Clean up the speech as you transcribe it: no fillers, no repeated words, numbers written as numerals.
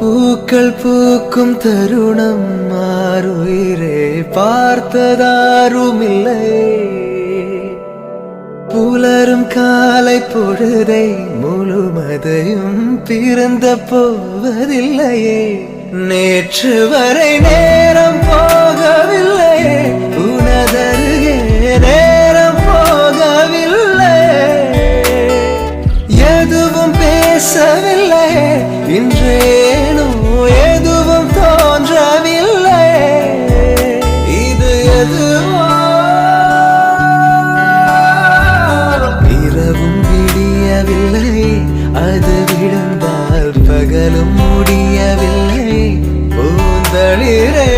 பூக்கள் பூக்கும் தருணம் மாறுயிரே பார்த்ததாருமில்லை. புலரும் காலை பொழுதை முழுமதையும் பிறந்த போவதில்லையே. நேற்று வரை நேரம் போகவில்லையே, உனதருகே நேரம் போகவில்லை. எதுவும் பேசவில்லை, இன்றேனோ எதுவும் தோன்றவில்லை. இது எதுவோ இரவும் விடியவில்லை, அது விழுந்தால் பகலும் முடியவில்லை. பூந்தளிரே